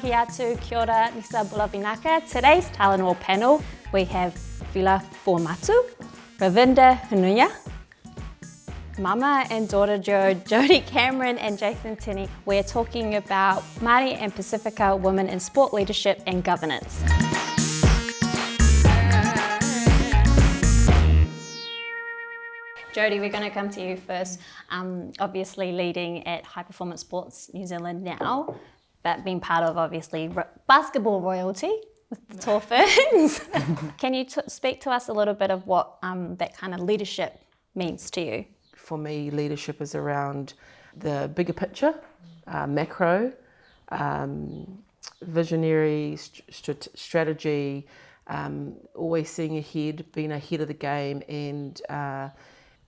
Tahi atu, kia ora, Nisa Bulavinaca. Today's Talanoa panel, we have Whila Formatu, Ravinda Hunuya, Mama and daughter duo Jody Cameron and Jason Tinney. We're talking about Māori and Pacifica women in sport leadership and governance. Jody, we're going to come to you first. Obviously leading at High Performance Sports New Zealand now, but being part of obviously basketball royalty with the tall Ferns. Can you speak to us a little bit of what that kind of leadership means to you? For me, leadership is around the bigger picture, macro, visionary, strategy, always seeing ahead, being ahead of the game, and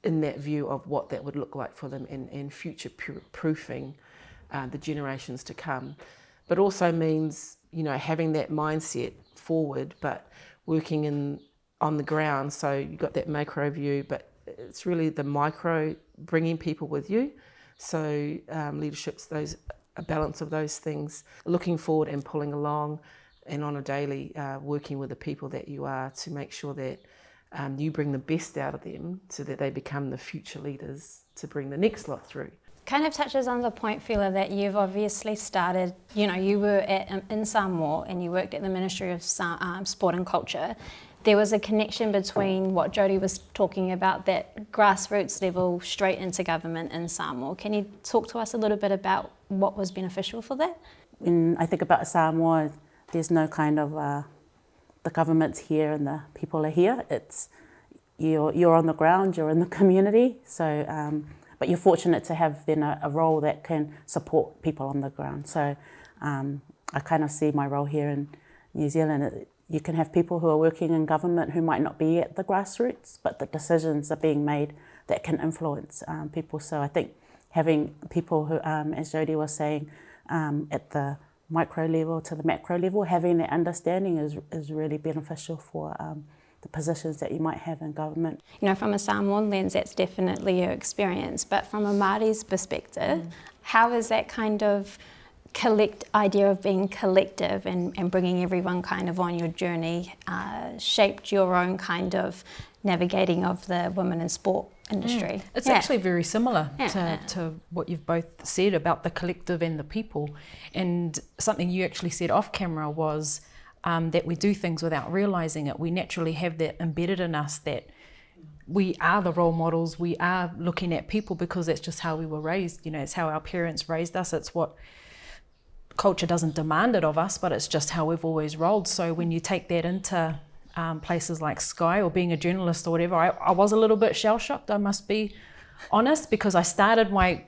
in that view of what that would look like for them and future-proofing the generations to come. But also means, having that mindset forward, but working on the ground. So you've got that macro view, but it's really the micro, bringing people with you. So leadership's a balance of those things, looking forward and pulling along, and on a daily working with the people that you are to make sure that you bring the best out of them so that they become the future leaders to bring the next lot through. Kind of touches on the point, Whila, that you've obviously started, you were in Samoa and you worked at the Ministry of Sport and Culture. There was a connection between what Jody was talking about, that grassroots level straight into government in Samoa. Can you talk to us a little bit about what was beneficial for that? When I think about Samoa, there's no kind of the government's here and the people are here. It's you're on the ground, you're in the community. So, but you're fortunate to have then a role that can support people on the ground. So, I kind of see my role here in New Zealand. You can have people who are working in government who might not be at the grassroots, but the decisions are being made that can influence people. So I think having people who, as Jody was saying, at the micro level to the macro level, having that understanding is really beneficial for the positions that you might have in government. From a Samoan lens, that's definitely your experience, but from a Māori's perspective, how is that kind of idea of being collective and bringing everyone kind of on your journey shaped your own kind of navigating of the women in sport industry? It's actually very similar to what you've both said about the collective and the people. And something you actually said off camera was that we do things without realising it. We naturally have that embedded in us, that we are the role models, we are looking at people because that's just how we were raised. It's how our parents raised us. It's what culture doesn't demand it of us, but it's just how we've always rolled. So when you take that into places like Sky or being a journalist or whatever, I was a little bit shell-shocked, I must be honest, because I started my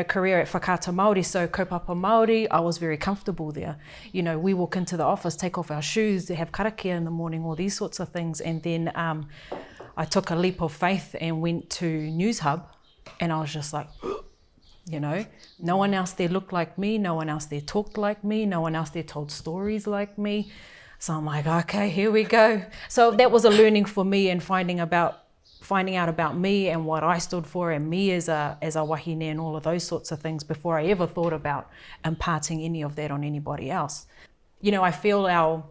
career at Whakaata Māori, so kaupapa Māori, I was very comfortable there. We walk into the office, take off our shoes, have karakia in the morning, all these sorts of things. And then I took a leap of faith and went to News Hub, and I was just like, no one else there looked like me, no one else there talked like me, no one else there told stories like me. So I'm like, okay, here we go. So that was a learning for me, and finding out about me and what I stood for, and me as a wahine and all of those sorts of things before I ever thought about imparting any of that on anybody else. I feel our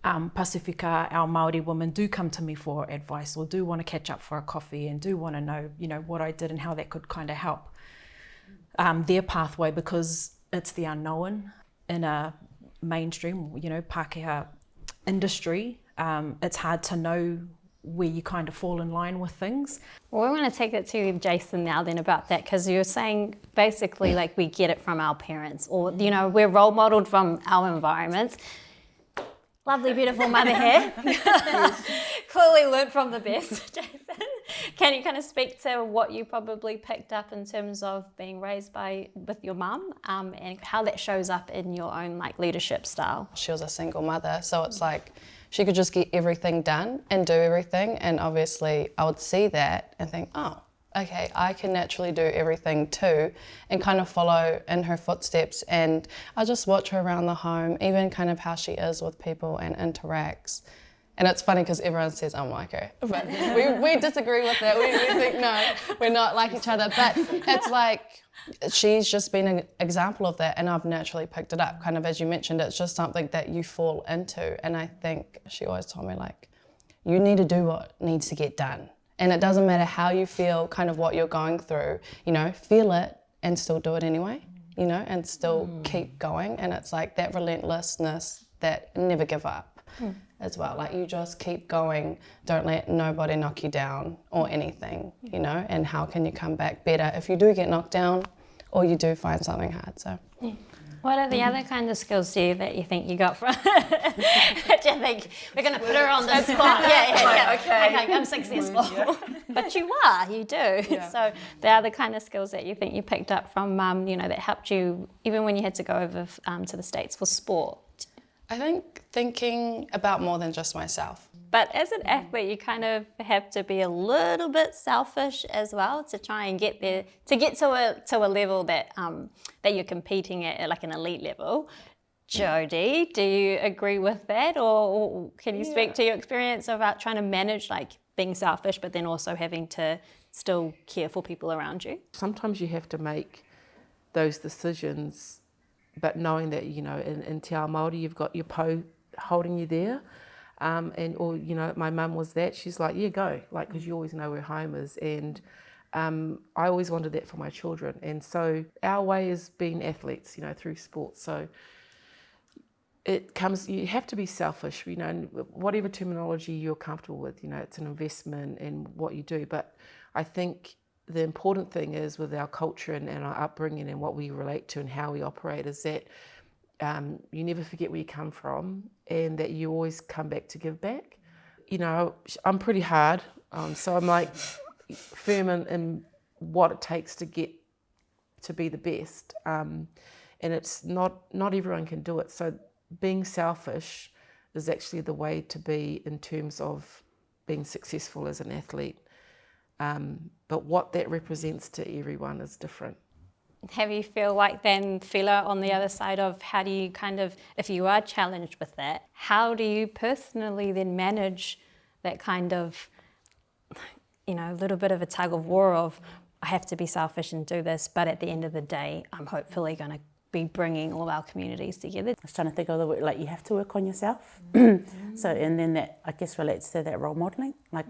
Pacifica, our Māori women do come to me for advice, or do want to catch up for a coffee, and do want to know, what I did and how that could kind of help their pathway, because it's the unknown in a mainstream, Pākehā industry. It's hard to know where you kind of fall in line with things. Well, we want to take it to Jason now then about that, because you're saying basically like we get it from our parents, or we're role modeled from our environments. Lovely, beautiful mother here. Clearly learnt from the best, Jason. Can you kind of speak to what you probably picked up in terms of being raised with your mum, and how that shows up in your own leadership style? She was a single mother, so it's like she could just get everything done and do everything, and obviously I would see that and think, oh, okay, I can naturally do everything too, and kind of follow in her footsteps. And I just watch her around the home, even kind of how she is with people and interacts. And it's funny because everyone says I'm like her, but we disagree with that. We think, no, we're not like each other. But it's like, she's just been an example of that, and I've naturally picked it up. Kind of as you mentioned, it's just something that you fall into. And I think she always told me, like, you need to do what needs to get done. And it doesn't matter how you feel, kind of what you're going through, you know, feel it and still do it anyway, you know, and still keep going. And it's like that relentlessness, that never give up. As well, like you just keep going, don't let nobody knock you down or anything, you know, and how can you come back better if you do get knocked down or you do find something hard. So what are the other kind of skills that you think you got from do you think we're going to put her on the spot? Yeah. Okay, I'm successful. But you do. Yeah. So the other kind of skills that you think you picked up from mum, you know, that helped you even when you had to go over to the States for sport. I think thinking about more than just myself. But as an athlete, you kind of have to be a little bit selfish as well to try and get there, to get to a level that that you're competing at like an elite level. Jody, do you agree with that, or can you speak to your experience about trying to manage like being selfish, but then also having to still care for people around you? Sometimes you have to make those decisions, but knowing that, you know, in Te Ao Māori, you've got your po holding you there. Or, you know, my mum was that. She's like, yeah, go. Like, because you always know where home is. And I always wanted that for my children. And so our way is being athletes, you know, through sports. So you have to be selfish, you know, whatever terminology you're comfortable with, you know, it's an investment in what you do. But I think the important thing is with our culture and our upbringing and what we relate to and how we operate is that you never forget where you come from and that you always come back to give back. You know, I'm pretty hard, so I'm like firm in what it takes to get to be the best. And it's not everyone can do it. So being selfish is actually the way to be in terms of being successful as an athlete. But what that represents to everyone is different. Have you feel like then, Fila, on the other side of how do you kind of, if you are challenged with that, how do you personally then manage that kind of, you know, a little bit of a tug of war of, I have to be selfish and do this, but at the end of the day, I'm hopefully going to be bringing all our communities together. I was trying to think of the word, like you have to work on yourself. So, and then that, I guess, relates to that role modelling. Like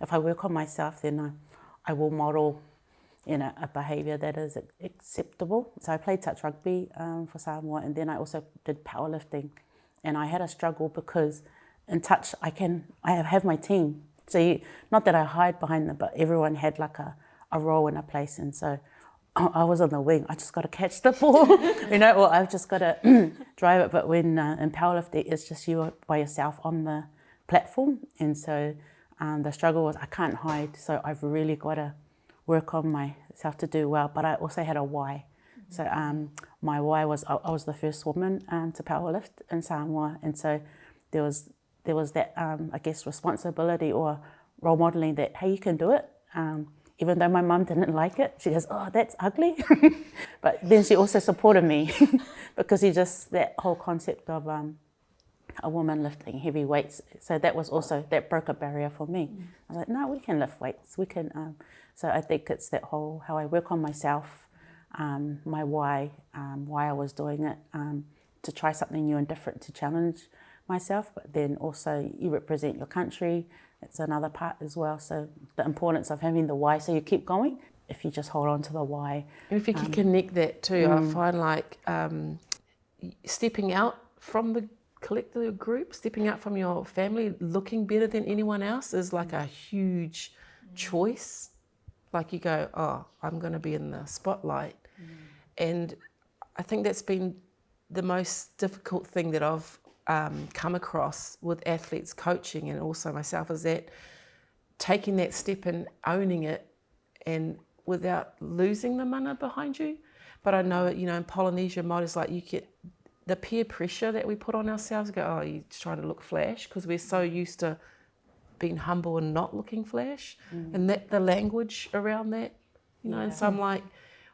if I work on myself, then I will model, you know, a behaviour that is acceptable. So I played touch rugby for Samoa, and then I also did powerlifting. And I had a struggle because in touch, I have my team. So not that I hide behind them, but everyone had like a role and a place. And so I was on the wing. I just got to catch the ball, you know, or I've just got to drive it. But when in powerlifting, it's just you by yourself on the platform. And so the struggle was I can't hide. So I've really got to work on myself to do well. But I also had a why. So my why was I was the first woman to powerlift in Samoa. And so there was that, I guess, responsibility or role modelling that, hey, you can do it. Even though my mum didn't like it, she goes, oh, that's ugly. But then she also supported me because that whole concept of a woman lifting heavy weights. So that broke a barrier for me. I was like, no, we can lift weights. We can. So I think it's that whole, how I work on myself, my why I was doing it, to try something new and different, to challenge myself, but then also you represent your country. It's another part as well. So the importance of having the why, so you keep going if you just hold on to the why. And if you can connect that too, I find like stepping out from the collective group, stepping out from your family, looking better than anyone else is like a huge choice. Like you go, oh, I'm going to be in the spotlight. And I think that's been the most difficult thing that I've come across with athletes coaching and also myself, is that taking that step and owning it and without losing the mana behind you. But I know, you know, in Polynesian mode, it's like you get the peer pressure that we put on ourselves, go, oh, you're trying to look flash, because we're so used to being humble and not looking flash, and that the language around that, you know. And so I'm like,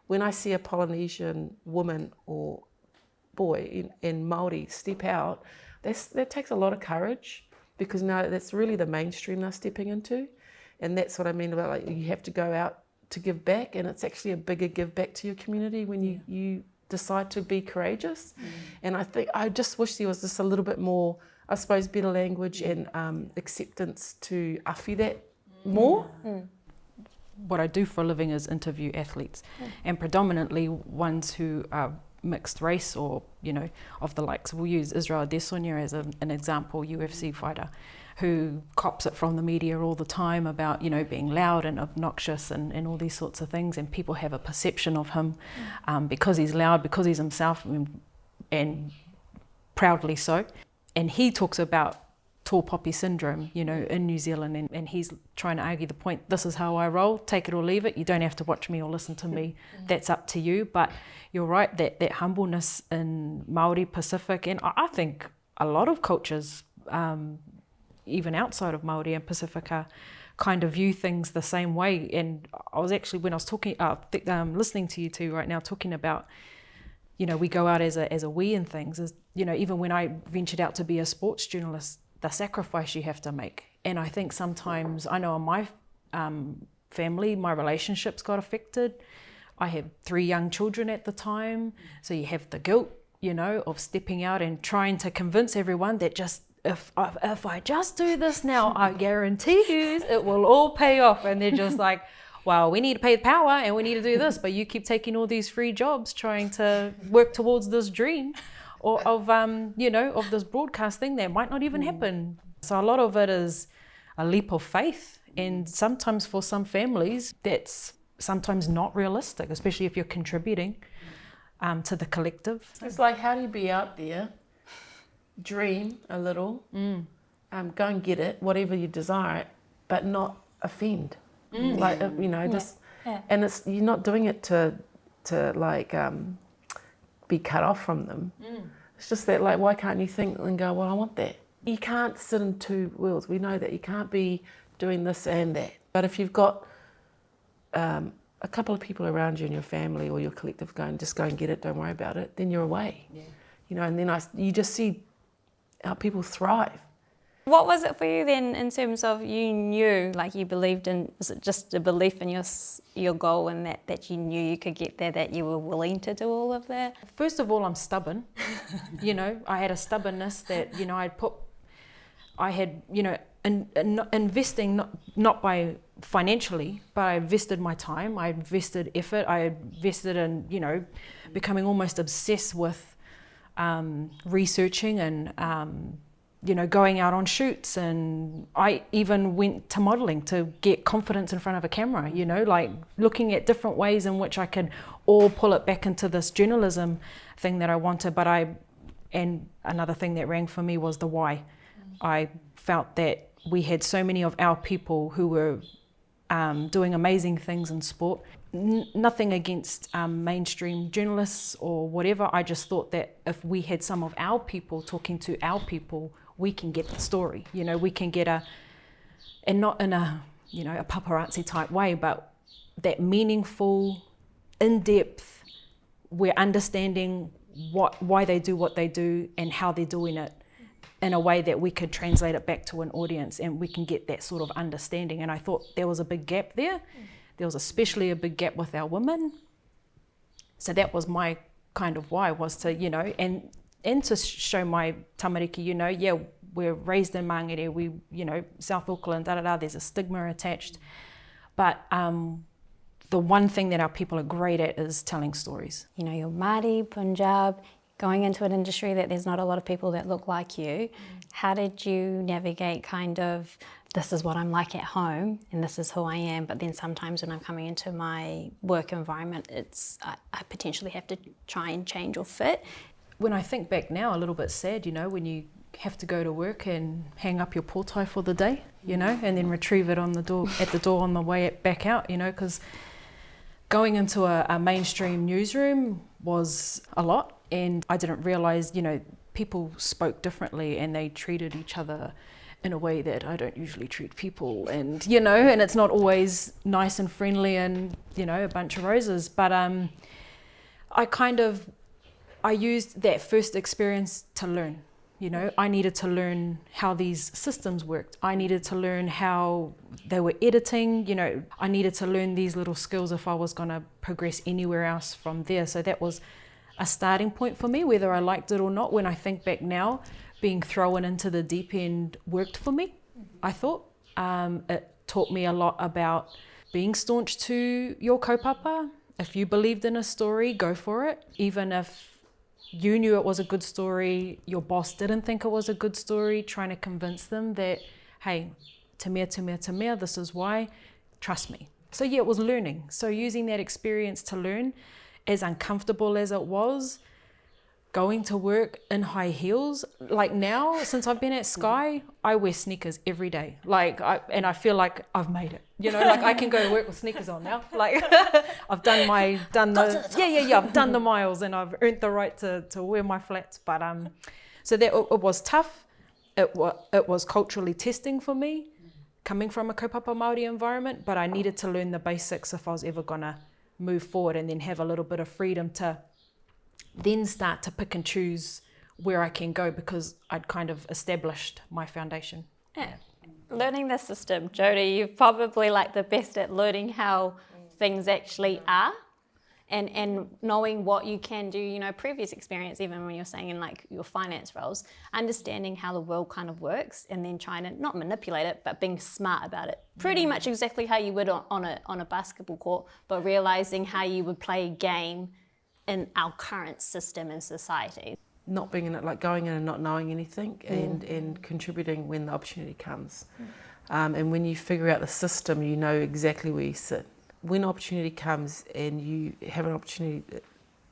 when I see a Polynesian woman or boy in Māori step out, that takes a lot of courage, because now that's really the mainstream they're stepping into. And that's what I mean about, like, you have to go out to give back, and it's actually a bigger give back to your community when you decide to be courageous. And I just wish there was just a little bit more, I suppose, better language and acceptance to awhi that more. What I do for a living is interview athletes, and predominantly ones who are mixed race, or, you know, of the likes. We'll use Israel Adesanya as an example, UFC fighter, who cops it from the media all the time about, you know, being loud and obnoxious and all these sorts of things, and people have a perception of him because he's loud, because he's himself, and proudly so. And he talks about tall poppy syndrome, you know, in New Zealand, and he's trying to argue the point, this is how I roll, take it or leave it, you don't have to watch me or listen to me, that's up to you. But you're right, that humbleness in Māori, Pacific, and I think a lot of cultures, even outside of Māori and Pacifica, kind of view things the same way. And I was actually, when I was talking, listening to you two right now, talking about, you know, we go out as a we and things, is, you know, even when I ventured out to be a sports journalist, the sacrifice you have to make. And I think sometimes, I know in my family, my relationships got affected. I had 3 young children at the time, so you have the guilt, you know, of stepping out and trying to convince everyone that just, if I just do this now, I guarantee you it will all pay off. And they're just like, well, we need to pay the power and we need to do this, but you keep taking all these free jobs trying to work towards this dream of you know, of this broadcast thing that might not even happen. So a lot of it is a leap of faith, and sometimes for some families that's sometimes not realistic, especially if you're contributing to the collective. It's like, how do you be out there, dream a little, go and get it, whatever you desire it, but not offend. Like, you know, just, and it's, you're not doing it to like be cut off from them. It's just that, like, why can't you think and go, well, I want that. You can't sit in 2 worlds. We know that you can't be doing this and that. But if you've got a couple of people around you in your family or your collective going, just go and get it, don't worry about it, then you're away. You know, and then you just see how people thrive. What was it for you then, in terms of, you knew, like, you believed in, was it just a belief in your goal, and that you knew you could get there, that you were willing to do all of that? First of all, I'm stubborn. You know, I had a stubbornness that, you know, I had, you know, investing, not by financially, but I invested my time, I invested effort, I invested in, you know, becoming almost obsessed with researching and, you know, going out on shoots. And I even went to modelling to get confidence in front of a camera, you know, like looking at different ways in which I could all pull it back into this journalism thing that I wanted. And another thing that rang for me was the why. I felt that we had so many of our people who were doing amazing things in sport. Nothing against mainstream journalists or whatever. I just thought that if we had some of our people talking to our people, we can get the story. You know, we can get and not in a, you know, a paparazzi type way, but that meaningful, in-depth, we're understanding why they do what they do and how they're doing it in a way that we could translate it back to an audience, and we can get that sort of understanding. And I thought there was a big gap there. There was especially a big gap with our women. So that was my kind of why, was to, you know, and to show my tamariki, you know, yeah, we're raised in Mangere, we, you know, South Auckland, there's a stigma attached. But the one thing that our people are great at is telling stories. You know, you're Māori, Punjab, going into an industry that there's not a lot of people that look like you. How did you navigate kind of, this is what I'm like at home and this is who I am, but then sometimes when I'm coming into my work environment, I potentially have to try and change or fit? When I think back now, a little bit sad, you know, when you have to go to work and hang up your portai for the day, you know, and then retrieve it at the door on the way back out, you know, because going into a mainstream newsroom was a lot. And I didn't realise, you know, people spoke differently and they treated each other in a way that I don't usually treat people, and, you know, and it's not always nice and friendly and, you know, a bunch of roses. But I used that first experience to learn, You know, I needed to learn how these systems worked. I needed to learn how they were editing. You know, I needed to learn these little skills if I was going to progress anywhere else from there. So that was a starting point for me, whether I liked it or not. When I think back now, being thrown into the deep end worked for me, I thought. It taught me a lot about being staunch to your kaupapa. If you believed in a story, go for it. Even if you knew it was a good story, your boss didn't think it was a good story, trying to convince them that, hey, te mea, this is why, trust me. So yeah, it was learning. So using that experience to learn, as uncomfortable as it was, going to work in high heels. Like now, since I've been at Sky, I wear sneakers every day. And I feel like I've made it. You know, like I can go to work with sneakers on now. Like I've done the miles and I've earned the right to wear my flats. But so that it was tough. It was culturally testing for me, coming from a kaupapa Māori environment. But I needed to learn the basics if I was ever gonna move forward, and then have a little bit of freedom to then start to pick and choose where I can go, because I'd kind of established my foundation. Yeah. Learning the system, Jody, you're probably like the best at learning how things actually are, and knowing what you can do, you know, previous experience, even when you're saying in like your finance roles, understanding how the world kind of works, and then trying to not manipulate it, but being smart about it. Pretty much exactly how you would on a basketball court, but realizing how you would play a game in our current system and society. Not being in it, like going in and not knowing anything, and contributing when the opportunity comes. And when you figure out the system, you know exactly where you sit. When opportunity comes and you have an opportunity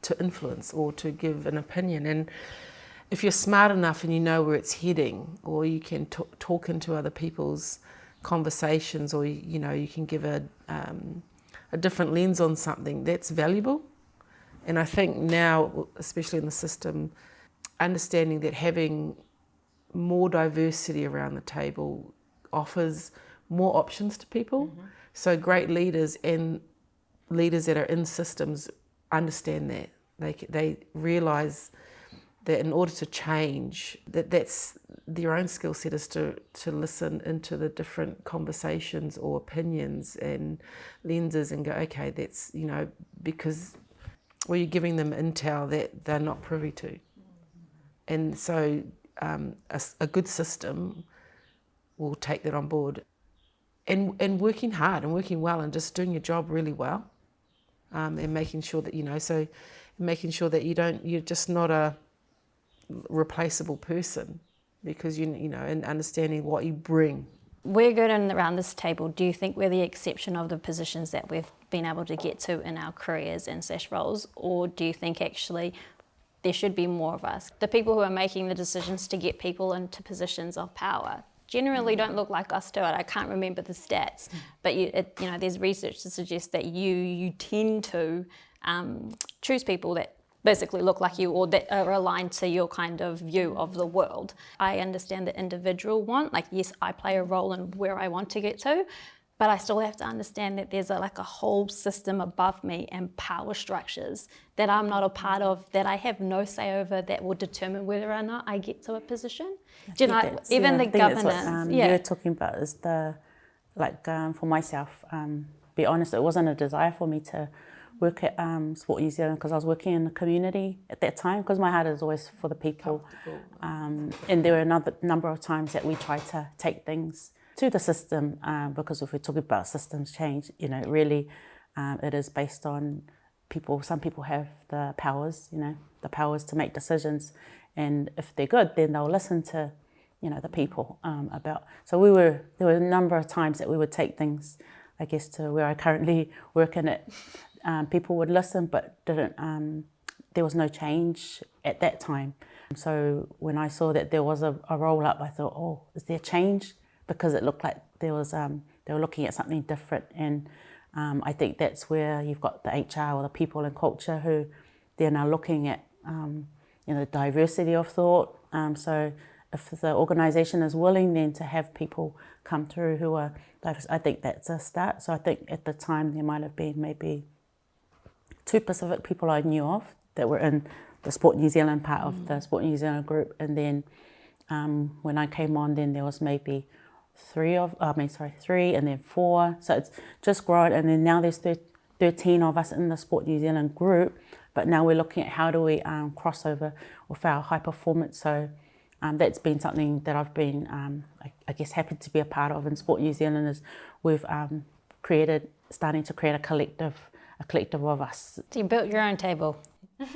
to influence or to give an opinion, and if you're smart enough and you know where it's heading, or you can talk into other people's conversations, or you know, you can give a different lens on something, that's valuable. And I think now, especially in the system, understanding that having more diversity around the table offers more options to people. So great leaders and leaders that are in systems understand that. They realise that in order to change, that's their own skill set, is to listen into the different conversations or opinions and lenses and go, okay, that's, you know, because you're giving them intel that they're not privy to. And so a good system will take that on board. And working hard and working well and just doing your job really well, and making sure that, you know, so making sure that you're just not a replaceable person, because you know, and understanding what you bring. We're good around this table. Do you think we're the exception of the positions that we've been able to get to in our careers and / roles, or do you think actually there should be more of us? The people who are making the decisions to get people into positions of power generally don't look like us do it. I can't remember the stats, but you know, there's research to suggest that you tend to choose people that basically look like you, or that are aligned to your kind of view of the world. I understand the individual want, like, yes, I play a role in where I want to get to, but I still have to understand that there's a whole system above me and power structures that I'm not a part of, that I have no say over, that will determine whether or not I get to a position. Do you know, even the governance. You're talking about is the, for myself, be honest, it wasn't a desire for me to work at Sport New Zealand, because I was working in the community at that time, because my heart is always for the people. And there were another number of times that we tried to take things to the system, because if we're talking about systems change, you know, really it is based on people. Some people have the powers, you know, the powers to make decisions, and if they're good, then they'll listen to, you know, the people about. So there were a number of times that we would take things, I guess, to where I currently work in it. People would listen, but didn't. There was no change at that time. So when I saw that there was a roll up, I thought, oh, is there change? Because it looked like there was. They were looking at something different, and I think that's where you've got the HR or the people and culture who they're now looking at, you know, diversity of thought. So if the organisation is willing then to have people come through who are diverse, I think that's a start. So I think at the time there might have been maybe 2 Pacific people I knew of that were in the Sport New Zealand part of the Sport New Zealand group, and then When I came on, then there was maybe three and then 4. So it's just grown, and then now there's 13 of us in the Sport New Zealand group. But now we're looking at how do we cross over with our high performance. So that's been something that I've been, I guess, happy to be a part of in Sport New Zealand. Is we've starting to create a collective of us. So you built your own table. Is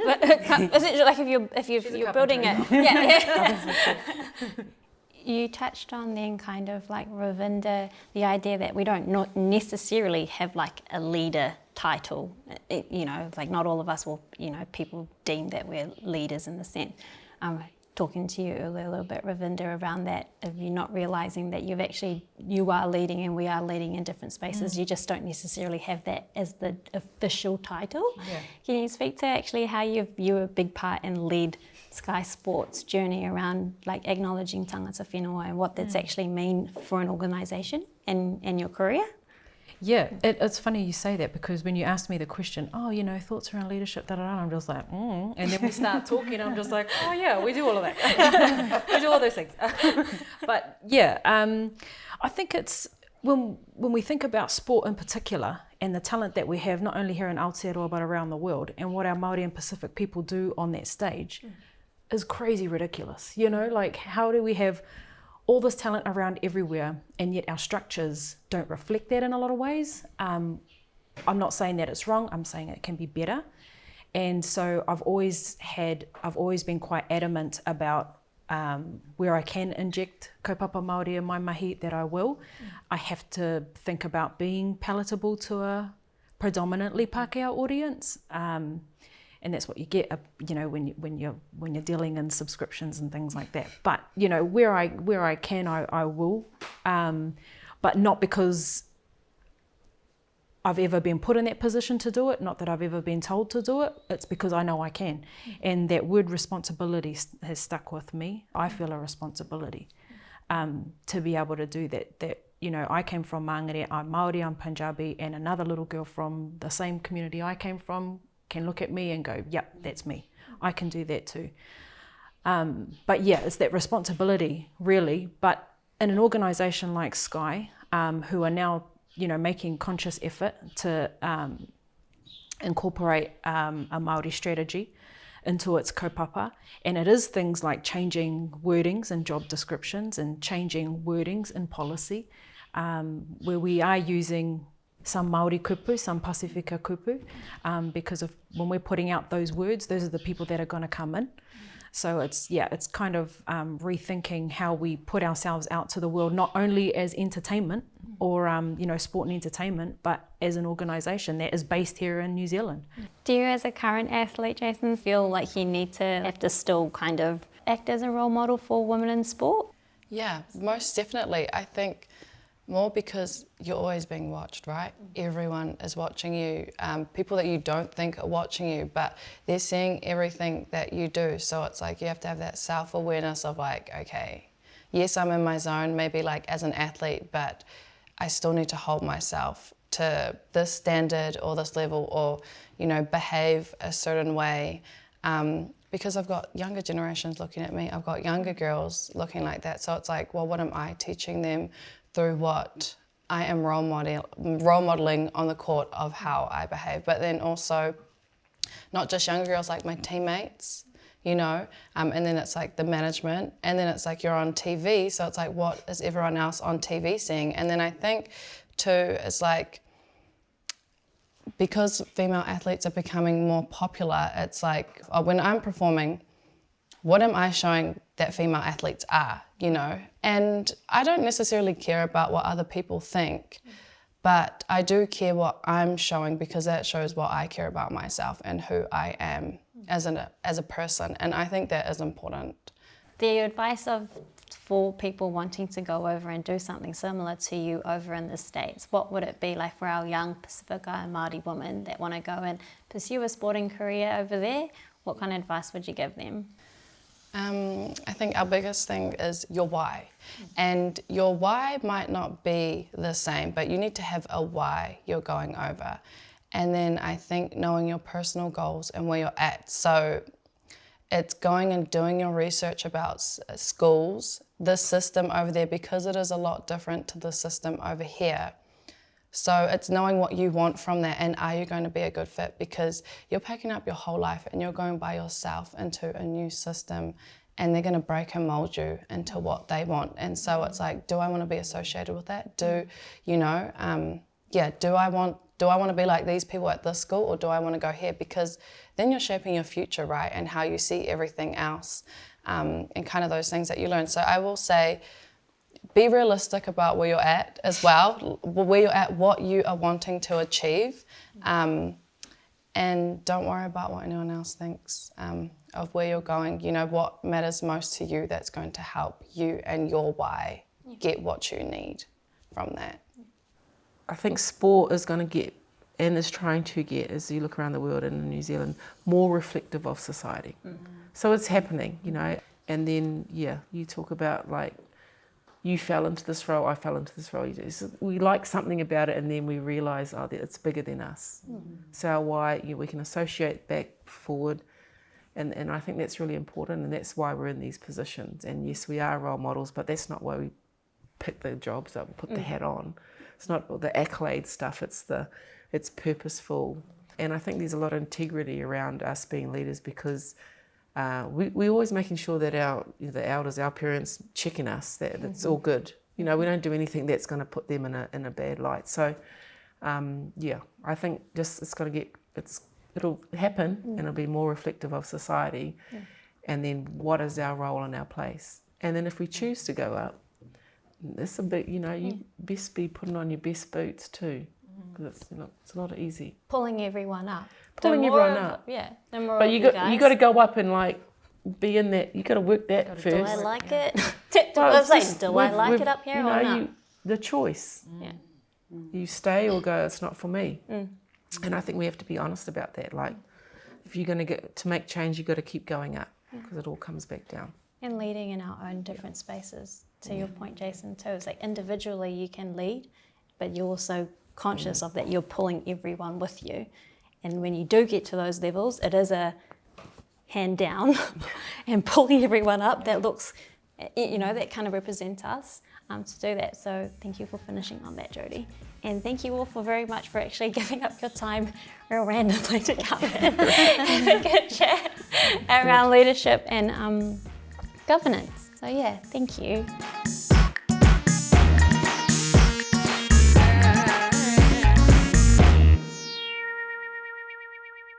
it like if you're building it? Yeah. You touched on then kind of like Ravinda, the idea that we don't not necessarily have like a leader title. Like not all of us will, people deem that we're leaders in the sense. Talking to you earlier a little bit, Ravinda, around that, of you not realising that you are leading and we are leading in different spaces. You just don't necessarily have that as the official title. Yeah. Can you speak to actually how you're a big part and led Sky Sports' journey around like acknowledging tangata whenua and what that's actually mean for an organisation and your career? Yeah, it's funny you say that, because when you asked me the question, thoughts around leadership, I'm just like, and then we start talking, I'm just like, oh yeah, we do all of that. We do all those things. But yeah, I think it's, when we think about sport in particular and the talent that we have, not only here in Aotearoa but around the world, and what our Māori and Pacific people do on that stage is crazy ridiculous. Like how do we have all this talent around everywhere, and yet our structures don't reflect that in a lot of ways? I'm not saying that it's wrong, I'm saying it can be better. And so I've always been quite adamant about where I can inject kaupapa Māori in my mahi, that I will. I have to think about being palatable to a predominantly Pākehā audience. And that's what you get, when you're dealing in subscriptions and things like that. But where I can, I will, but not because I've ever been put in that position to do it. Not that I've ever been told to do it. It's because I know I can, and that word responsibility has stuck with me. I feel a responsibility to be able to do that. That I came from Māngere, I'm Māori, I'm Punjabi, and another little girl from the same community I came from can look at me and go, yep, that's me. I can do that too. But yeah, it's that responsibility really. But in an organisation like Sky, who are now, making conscious effort to incorporate a Māori strategy into its kaupapa, and it is things like changing wordings and job descriptions and changing wordings in policy, where we are using some Māori kupu, some Pasifika kupu, because of when we're putting out those words, those are the people that are going to come in. So it's kind of rethinking how we put ourselves out to the world, not only as entertainment or sport and entertainment, but as an organisation that is based here in New Zealand. Do you, as a current athlete, Jason, feel like you have to still kind of act as a role model for women in sport? Yeah, most definitely. I think more because you're always being watched, right? Everyone is watching you. People that you don't think are watching you, but they're seeing everything that you do. So it's like you have to have that self-awareness of like, okay, yes, I'm in my zone, maybe like as an athlete, but I still need to hold myself to this standard or this level, or, behave a certain way. Because I've got younger generations looking at me, I've got younger girls looking like that. So it's like, well, what am I teaching them through what I am role modeling on the court of how I behave? But then also, not just younger girls, like my teammates, and then it's like the management, and then it's like you're on TV, so it's like, what is everyone else on TV seeing? And then I think too, it's like, because female athletes are becoming more popular, it's like, when I'm performing, what am I showing that female athletes are, And I don't necessarily care about what other people think, but I do care what I'm showing, because that shows what I care about myself and who I am as a person. And I think that is important. The advice for people wanting to go over and do something similar to you over in the States, what would it be like for our young Pacifica and Māori women that want to go and pursue a sporting career over there? What kind of advice would you give them? I think our biggest thing is your why. And your why might not be the same, but you need to have a why you're going over. And then I think knowing your personal goals and where you're at. So It's going and doing your research about schools, this system over there, because it is a lot different to the system over here. So it's knowing what you want from that, and are you going to be a good fit, because you're packing up your whole life and you're going by yourself into a new system, and they're going to break and mold you into what they want. And so it's like, do I want to be associated with that? Do I want to be like these people at this school, or do I want to go here? Because then you're shaping your future, right? And how you see everything else, and kind of those things that you learn. So I will say, be realistic about where you're at as well, where you're at, what you are wanting to achieve. And don't worry about what anyone else thinks of where you're going. You know, what matters most to you, that's going to help you and your why get what you need from that. I think sport is going to get, and is trying to get, as you look around the world and in New Zealand, more reflective of society. So it's happening, you know. And then, you talk about like, you fell into this role, I fell into this role. We like something about it, and then we realise, that it's bigger than us. So our why, we can associate back, forward, and I think that's really important, and that's why we're in these positions. And yes, we are role models, but that's not why we pick the jobs up, put the hat on. It's not the accolade stuff, it's purposeful. And I think there's a lot of integrity around us being leaders, because we're always making sure that the elders, our parents, checking us, that it's all good. You know, we don't do anything that's going to put them in a bad light. So, I think just it'll happen, and it'll be more reflective of society. And then what is our role and our place? And then if we choose to go up, it's a bit, you best be putting on your best boots too, because it's not easy. Pulling everyone up. Pulling everyone up. Yeah. But you got to go up and like be in that. You got to work that first. Do I like it? Well, do I like it up here or not? The choice. Yeah. You stay or go. It's not for me. And I think we have to be honest about that. Like, if you're going to make change, you've got to keep going up, because it all comes back down. And leading in our own different spaces. To your point, Jason, too, it's like individually you can lead, but you're also conscious of that you're pulling everyone with you. And when you do get to those levels, it is a hand down and pulling everyone up that looks, that kind of represents us to do that. So thank you for finishing on that, Jody. And thank you all very much for actually giving up your time real randomly to come in and have a good chat around leadership and governance. So thank you.